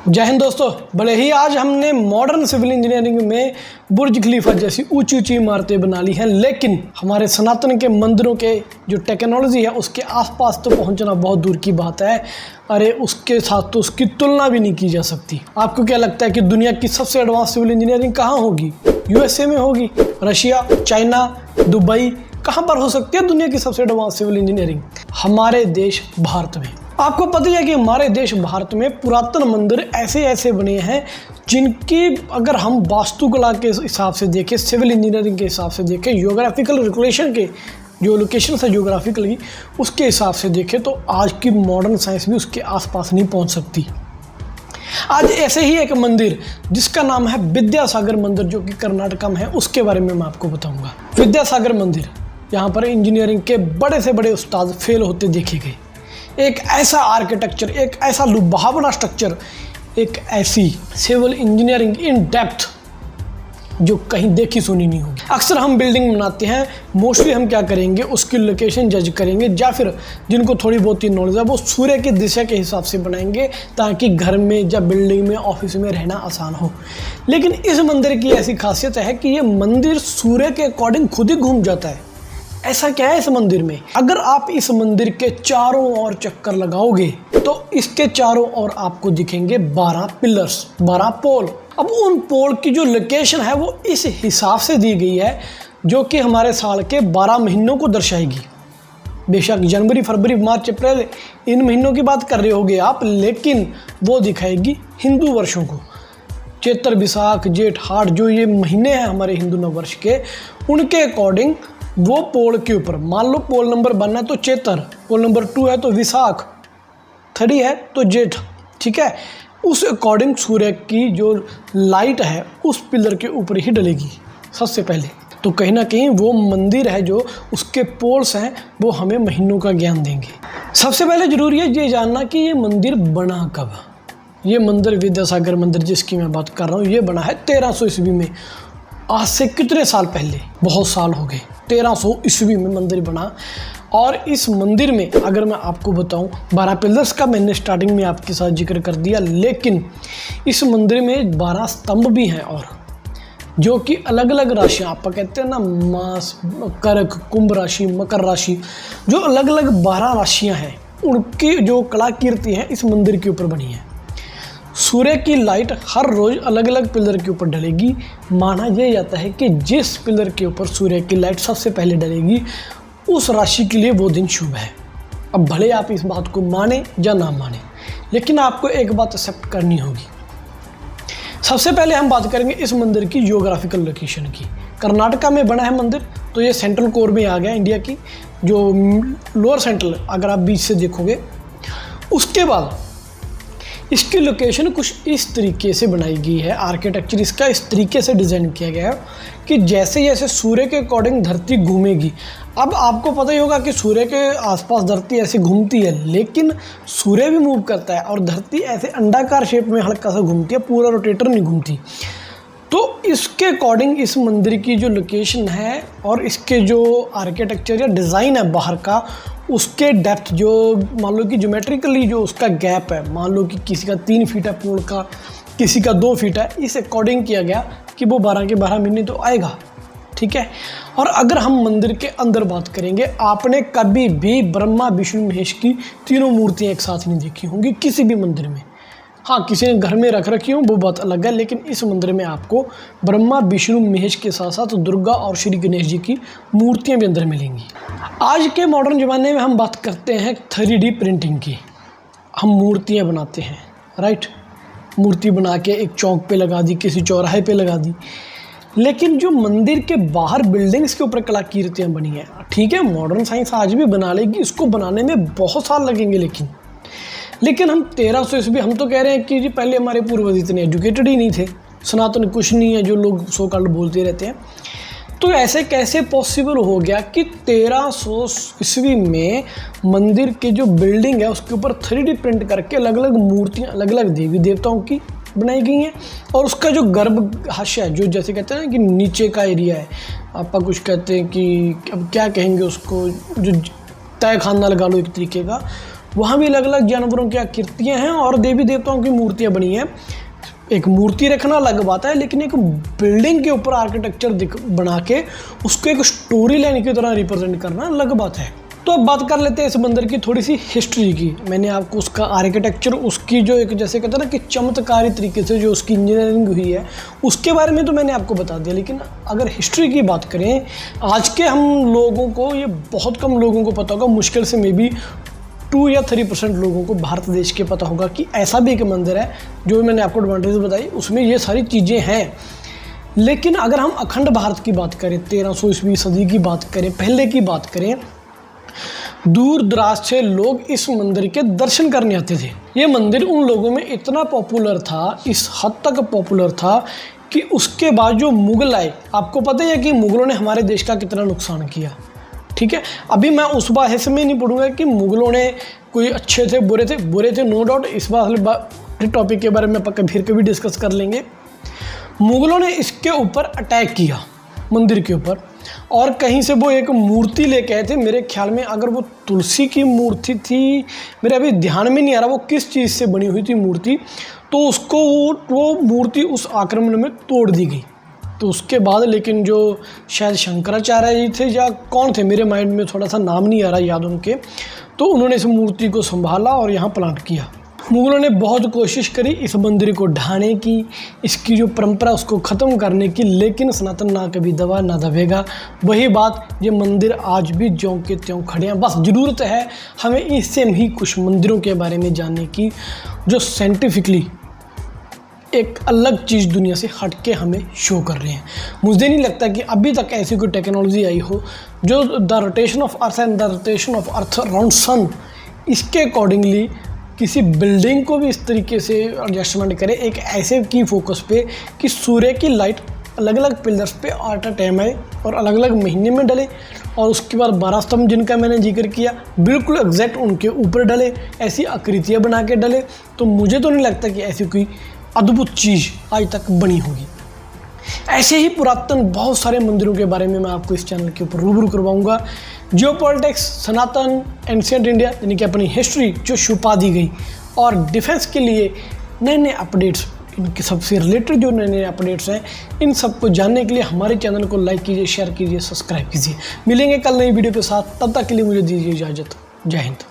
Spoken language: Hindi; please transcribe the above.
जय हिंद दोस्तों। भले ही आज हमने मॉडर्न सिविल इंजीनियरिंग में बुर्ज खलीफा जैसी ऊंची ऊंची इमारतें बना ली हैं, लेकिन हमारे सनातन के मंदिरों के जो टेक्नोलॉजी है उसके आसपास तो पहुंचना बहुत दूर की बात है। अरे उसके साथ तो उसकी तुलना भी नहीं की जा सकती। आपको क्या लगता है कि दुनिया की सबसे एडवांस सिविल इंजीनियरिंग कहाँ होगी? यूएसए में होगी? रशिया, चाइना, दुबई, कहाँ पर हो सकती है दुनिया की सबसे एडवांस सिविल इंजीनियरिंग? हमारे देश भारत में। आपको पता है कि हमारे देश भारत में पुरातन मंदिर ऐसे ऐसे बने हैं जिनकी अगर हम वास्तुकला के हिसाब से देखें, सिविल इंजीनियरिंग के हिसाब से देखें, ज्योग्राफिकल रेगुलेशन के जो लोकेशन है ज्योग्राफिकली उसके हिसाब से देखें तो आज की मॉडर्न साइंस भी उसके आसपास नहीं पहुंच सकती। आज ऐसे ही एक मंदिर जिसका नाम है विद्यासागर मंदिर, जो कि कर्नाटक में है, उसके बारे में मैं आपको बताऊंगा। विद्यासागर मंदिर, यहाँ पर इंजीनियरिंग के बड़े से बड़े उस्ताद फेल होते देखे गए। एक ऐसा आर्किटेक्चर, एक ऐसा लुभावना स्ट्रक्चर, एक ऐसी सिविल इंजीनियरिंग इन डेप्थ जो कहीं देखी सुनी नहीं होगी। अक्सर हम बिल्डिंग बनाते हैं, मोस्टली हम क्या करेंगे, उसकी लोकेशन जज करेंगे, या फिर जिनको थोड़ी बहुत ही नॉलेज है वो सूर्य की दिशा के हिसाब से बनाएंगे ताकि घर में या बिल्डिंग में, ऑफिस में रहना आसान हो। लेकिन इस मंदिर की ऐसी खासियत है कि ये मंदिर सूर्य के अकॉर्डिंग खुद ही घूम जाता है। ऐसा क्या है इस मंदिर में? अगर आप इस मंदिर के चारों ओर चक्कर लगाओगे तो इसके चारों ओर आपको दिखेंगे 12 पिलर्स, 12 पोल। अब उन पोल की जो लोकेशन है वो इस हिसाब से दी गई है जो कि हमारे साल के 12 महीनों को दर्शाएगी। बेशक जनवरी, फरवरी, मार्च, अप्रैल इन महीनों की बात कर रहे होगे आप, लेकिन वो दिखाएगी हिंदू वर्षों को। चैत्र, विशाख, जेठ, हाड़ जो ये महीने हैं हमारे हिंदू नववर्ष के, उनके अकॉर्डिंग वो पोल के ऊपर, मान लो पोल नंबर 1 है तो चैत्र, पोल नंबर 2 है तो विशाख, 3 है तो जेठ, ठीक है। उस अकॉर्डिंग सूर्य की जो लाइट है उस पिलर के ऊपर ही डलेगी सबसे पहले। तो कहीं ना कहीं वो मंदिर है जो उसके पोल्स हैं वो हमें महीनों का ज्ञान देंगे। सबसे पहले जरूरी है ये जानना कि ये मंदिर बना कब। ये मंदिर विद्यासागर मंदिर जिसकी मैं बात कर रहा हूँ, ये बना है 1300 ईस्वी में। आज से कितने साल पहले, बहुत साल हो गए। 1300 ईस्वी में मंदिर बना। और इस मंदिर में अगर मैं आपको बताऊं, 12 पिलर्स का मैंने स्टार्टिंग में आपके साथ जिक्र कर दिया, लेकिन इस मंदिर में 12 स्तंभ भी हैं और जो कि अलग अलग राशियाँ, आप कहते हैं ना मास, कर्क, कुंभ राशि, मकर राशि, जो अलग अलग 12 राशियाँ हैं उनकी जो कलाकृति है इस मंदिर के ऊपर बनी है। सूर्य की लाइट हर रोज़ अलग अलग पिलर के ऊपर डलेगी। माना यह जाता है कि जिस पिलर के ऊपर सूर्य की लाइट सबसे पहले डलेगी उस राशि के लिए वो दिन शुभ है। अब भले आप इस बात को माने या ना माने, लेकिन आपको एक बात एक्सेप्ट करनी होगी। सबसे पहले हम बात करेंगे इस मंदिर की जियोग्राफिकल लोकेशन की। कर्नाटका में बना है मंदिर, तो ये सेंट्रल कोर में आ गया इंडिया की, जो लोअर सेंट्रल अगर आप बीच से देखोगे। उसके बाद इसकी लोकेशन कुछ इस तरीके से बनाई गई है, आर्किटेक्चर इसका इस तरीके से डिज़ाइन किया गया है कि जैसे जैसे सूर्य के अकॉर्डिंग धरती घूमेगी। अब आपको पता ही होगा कि सूर्य के आसपास धरती ऐसे घूमती है, लेकिन सूर्य भी मूव करता है और धरती ऐसे अंडाकार शेप में हल्का सा घूमती है, पूरा रोटेटर नहीं घूमती। तो इसके अकॉर्डिंग इस मंदिर की जो लोकेशन है और इसके जो आर्किटेक्चर या डिज़ाइन है बाहर का, उसके डेप्थ जो मान लो कि ज्योमेट्रिकली जो उसका गैप है, मान लो कि किसी का 3 फीट है पोल का, किसी का 2 फीट है, इस अकॉर्डिंग किया गया कि वो 12 के 12 महीने तो आएगा, ठीक है। और अगर हम मंदिर के अंदर बात करेंगे, आपने कभी भी ब्रह्मा, विष्णु, महेश की तीनों मूर्तियाँ एक साथ नहीं देखी होंगी किसी भी मंदिर में। हाँ, किसी ने घर में रख रखी हो वो बात अलग है, लेकिन इस मंदिर में आपको ब्रह्मा, विष्णु, महेश के साथ साथ दुर्गा और श्री गणेश जी की मूर्तियां भी अंदर मिलेंगी। आज के मॉडर्न ज़माने में हम बात करते हैं 3D प्रिंटिंग की। हम मूर्तियां बनाते हैं, राइट। मूर्ति बना के एक चौक पे लगा दी, किसी चौराहे पे लगा दी, लेकिन जो मंदिर के बाहर बिल्डिंग्स के ऊपर कलाकृतियाँ बनी हैं, ठीक है, मॉडर्न साइंस आज भी बना लेगी, इसको बनाने में बहुत साल लगेंगे। लेकिन हम 1300 ईस्वी, हम तो कह रहे हैं कि जी पहले हमारे पूर्वज इतने एजुकेटेड ही नहीं थे, सनातन कुछ नहीं है जो लोग सो कॉल्ड बोलते रहते हैं। तो ऐसे कैसे पॉसिबल हो गया कि 1300 ईस्वी में मंदिर की जो बिल्डिंग है उसके ऊपर 3D प्रिंट करके अलग अलग मूर्तियाँ, अलग अलग देवी देवताओं की बनाई गई हैं। और उसका जो गर्भ हाशिया है, जो जैसे कहते हैं ना कि नीचे का एरिया है, आपका कुछ कहते हैं कि अब क्या कहेंगे उसको, जो तय खाना लगा लो एक तरीके का, वहाँ भी अलग अलग जानवरों की आकृतियाँ हैं और देवी देवताओं की मूर्तियाँ बनी हैं। एक मूर्ति रखना अलग बात है, लेकिन एक बिल्डिंग के ऊपर आर्किटेक्चर बना के उसको एक स्टोरी लाइन की तरह रिप्रेजेंट करना अलग बात है। तो अब बात कर लेते हैं इस मंदिर की थोड़ी सी हिस्ट्री की। मैंने आपको उसका आर्किटेक्चर, उसकी जो एक जैसे कहते हैं ना कि चमत्कारी तरीके से जो उसकी इंजीनियरिंग हुई है उसके बारे में तो मैंने आपको बता दिया, लेकिन अगर हिस्ट्री की बात करें आज के हम लोगों को, ये बहुत कम लोगों को पता होगा, मुश्किल से मे बी 2 या 3% लोगों को भारत देश के पता होगा कि ऐसा भी एक मंदिर है जो मैंने आपको एडवांटेज बताई उसमें ये सारी चीज़ें हैं। लेकिन अगर हम अखंड भारत की बात करें, 1300 ईस्वी सदी की बात करें, पहले की बात करें, दूर दराज से लोग इस मंदिर के दर्शन करने आते थे। ये मंदिर उन लोगों में इतना पॉपुलर था, इस हद तक पॉपुलर था कि उसके बाद जो मुग़ल आए, आपको पता है कि मुग़लों ने हमारे देश का कितना नुकसान किया, ठीक है। अभी मैं उस बहस में नहीं पढ़ूंगा कि मुग़लों ने कोई अच्छे थे बुरे थे नो डाउट, इस बात टॉपिक के बारे में अपन फिर कभी डिस्कस कर लेंगे। मुग़लों ने इसके ऊपर अटैक किया मंदिर के ऊपर, और कहीं से वो एक मूर्ति लेके आए थे। मेरे ख्याल में अगर वो तुलसी की मूर्ति थी, मेरे अभी ध्यान में नहीं आ रहा वो किस चीज़ से बनी हुई थी मूर्ति, तो उसको वो मूर्ति उस आक्रमण में तोड़ दी गई। तो उसके बाद लेकिन जो शायद शंकराचार्य जी थे या कौन थे, मेरे माइंड में थोड़ा सा नाम नहीं आ रहा याद उनके, तो उन्होंने इस मूर्ति को संभाला और यहाँ प्लांट किया। मुग़लों ने बहुत कोशिश करी इस मंदिर को ढाने की, इसकी जो परंपरा उसको ख़त्म करने की, लेकिन सनातन ना कभी दबा ना दबेगा। वही बात, ये मंदिर आज भी ज्यों के त्यों खड़े हैं। बस ज़रूरत है हमें इससे ही कुछ मंदिरों के बारे में जानने की जो साइंटिफिकली एक अलग चीज़ दुनिया से हट के हमें शो कर रहे हैं। मुझे नहीं लगता कि अभी तक ऐसी कोई टेक्नोलॉजी आई हो जो the rotation of earth and the rotation of earth around sun, इसके अकॉर्डिंगली किसी बिल्डिंग को भी इस तरीके से एडजस्टमेंट करे एक ऐसे की फोकस पे कि सूर्य की लाइट अलग अलग पिलर्स पे एट अ टाइम आए और अलग अलग महीने में डले, और उसके बाद 12 स्तंभ जिनका मैंने जिक्र किया बिल्कुल एग्जैक्ट उनके ऊपर डले, ऐसी आकृतियाँ बना के डले। तो मुझे तो नहीं लगता कि ऐसी कोई अद्भुत चीज़ आज तक बनी होगी। ऐसे ही पुरातन बहुत सारे मंदिरों के बारे में मैं आपको इस चैनल के ऊपर रूबरू करवाऊंगा। जियोपॉलिटिक्स, सनातन, एंशिएंट इंडिया यानी कि अपनी हिस्ट्री जो छुपा दी गई, और डिफेंस के लिए नए नए अपडेट्स, इनके सबसे रिलेटेड जो नए नए अपडेट्स हैं, इन सबको जानने के लिए हमारे चैनल को लाइक कीजिए, शेयर कीजिए, सब्सक्राइब कीजिए। मिलेंगे कल नई वीडियो के साथ, तब तक के लिए मुझे दीजिए इजाज़त। जय हिंद।